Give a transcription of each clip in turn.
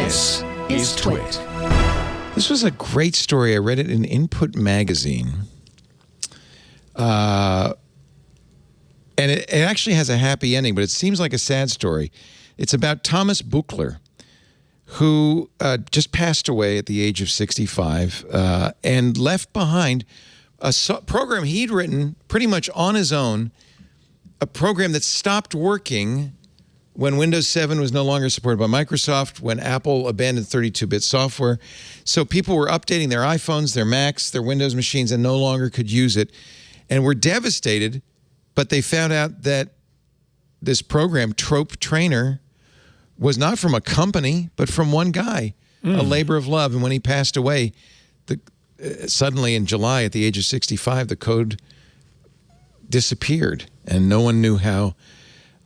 This is TWiT. This was a great story. I read it in Input magazine. And it actually has a happy ending, but it seems like a sad story. It's about Thomas Buchler, who just passed away at the age of 65 and left behind a program he'd written pretty much on his own, a program that stopped working when Windows 7 was no longer supported by Microsoft, when Apple abandoned 32-bit software. So people were updating their iPhones, their Macs, their Windows machines, and no longer could use it, and were devastated. But they found out that this program, TropeTrainer, was not from a company, but from one guy, a labor of love. And when he passed away, suddenly in July, at the age of 65, the code disappeared, and no one knew how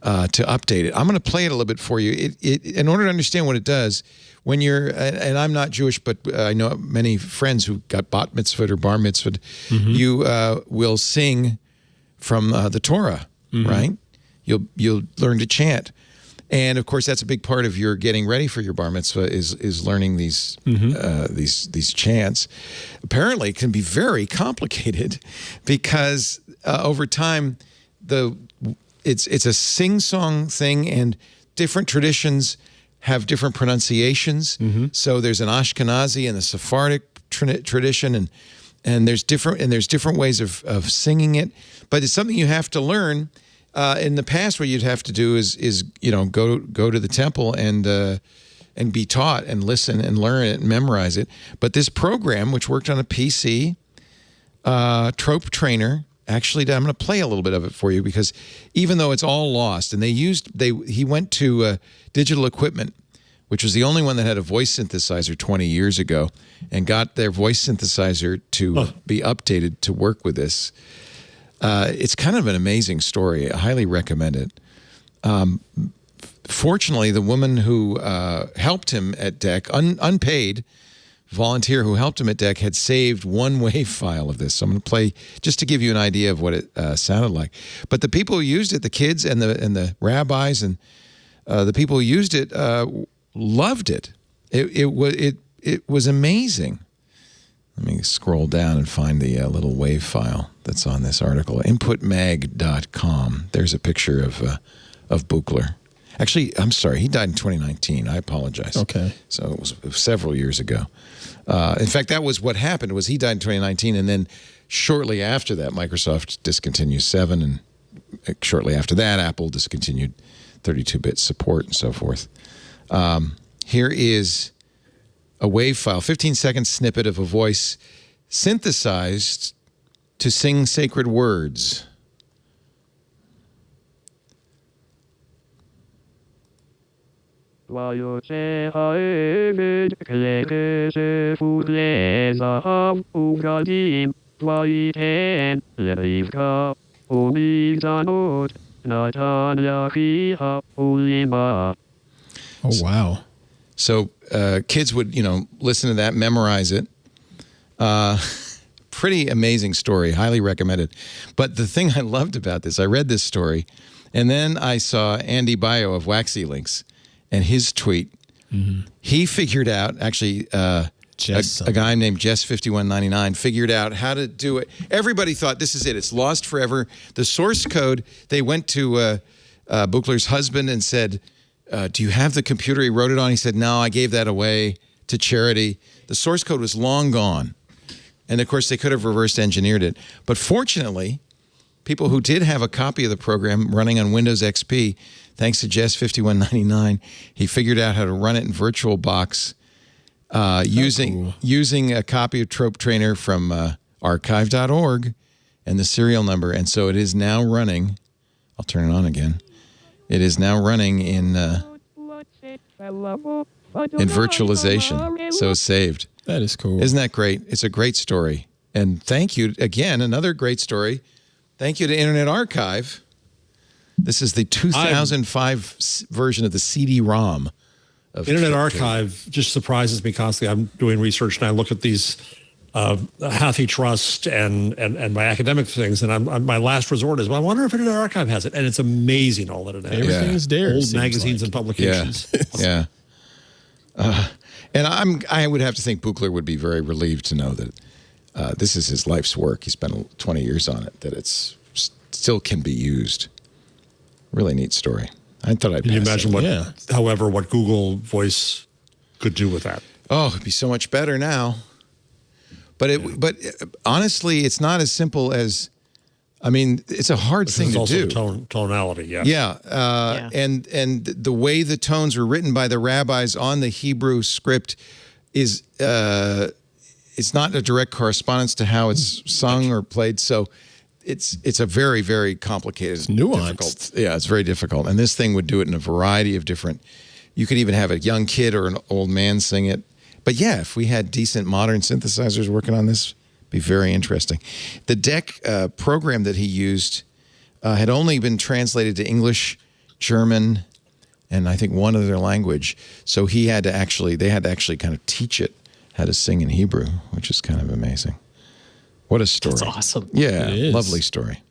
to update it. I'm going to play it a little bit for you. In order to understand what it does, when you're, and I'm not Jewish, but I know many friends who got bat mitzvahed or bar mitzvahed, you will sing from the Torah, right? You'll learn to chant. And of course, that's a big part of your getting ready for your bar mitzvah is learning these chants. Apparently, it can be very complicated because over time, it's a sing-song thing, and different traditions have different pronunciations. So there's an Ashkenazi and a Sephardic tradition, and there's different ways of singing it. But it's something you have to learn. In the past, what you'd have to do is go to the temple and be taught and listen and learn it and memorize it. But this program, which worked on a PC, TropeTrainer, actually, I'm going to play a little bit of it for you because even though it's all lost, and he went to Digital Equipment, which was the only one that had a voice synthesizer 20 years ago, and got their voice synthesizer to be updated to work with this. It's kind of an amazing story. I highly recommend it. Fortunately, the woman who helped him at DEC, unpaid volunteer who helped him at DEC, had saved one WAV file of this. So I'm going to play just to give you an idea of what it sounded like. But the people who used it, the kids and the rabbis and the people who used it loved it. It was amazing. Let me scroll down and find the little WAV file that's on this article. Inputmag.com. There's a picture of Buchler. Actually, I'm sorry, he died in 2019. I apologize. Okay. So it was several years ago. In fact, that was what happened, was he died in 2019, and then shortly after that, Microsoft discontinued 7, and shortly after that, Apple discontinued 32-bit support and so forth. Here is a WAV file, 15-second snippet of a voice synthesized to sing sacred words. Oh, wow. So kids would, listen to that, memorize it. Pretty amazing story. Highly recommended. But the thing I loved about this, I read this story, and then I saw Andy Bio of Waxy Links and his tweet. He figured out, actually, a guy named Jess5199 figured out how to do it. Everybody thought this is it. It's lost forever. The source code, they went to Buchler's husband and said, do you have the computer he wrote it on? He said, no, I gave that away to charity. The source code was long gone. And, of course, they could have reverse engineered it. But fortunately, people who did have a copy of the program running on Windows XP, thanks to Jess5199, he figured out how to run it in VirtualBox using a copy of TropeTrainer from archive.org and the serial number. And so it is now running. I'll turn it on again. It is now running in virtualization, so it's saved. That is cool. Isn't that great? It's a great story. And thank you, again, another great story. Thank you to Internet Archive. This is the 2005 version of the CD-ROM. Internet Archive just surprises me constantly. I'm doing research, and I look at these Hathi Trust and my academic things, and my last resort is, well, I wonder if Internet Archive has it, and it's amazing all that it has. Everything is there. Old magazines and publications. Yeah. And I would have to think Buchler would be very relieved to know that this is his life's work. He spent 20 years on it, that it's still can be used. Really neat story. I thought I'd Can you imagine it. what Google Voice could do with that? Oh, it'd be so much better now. But honestly, it's not as simple as, I mean, it's a hard thing to do. Tonality, yeah. Yeah, and the way the tones were written by the rabbis on the Hebrew script is it's not a direct correspondence to how it's sung or played. So it's a very, very complicated, nuanced. Yeah, it's very difficult. And this thing would do it in a variety of different. You could even have a young kid or an old man sing it. But yeah, if we had decent modern synthesizers working on this, it'd be very interesting. The DEC program that he used had only been translated to English, German, and I think one other language. So they had to actually kind of teach it how to sing in Hebrew, which is kind of amazing. What a story. That's awesome. Yeah, lovely story.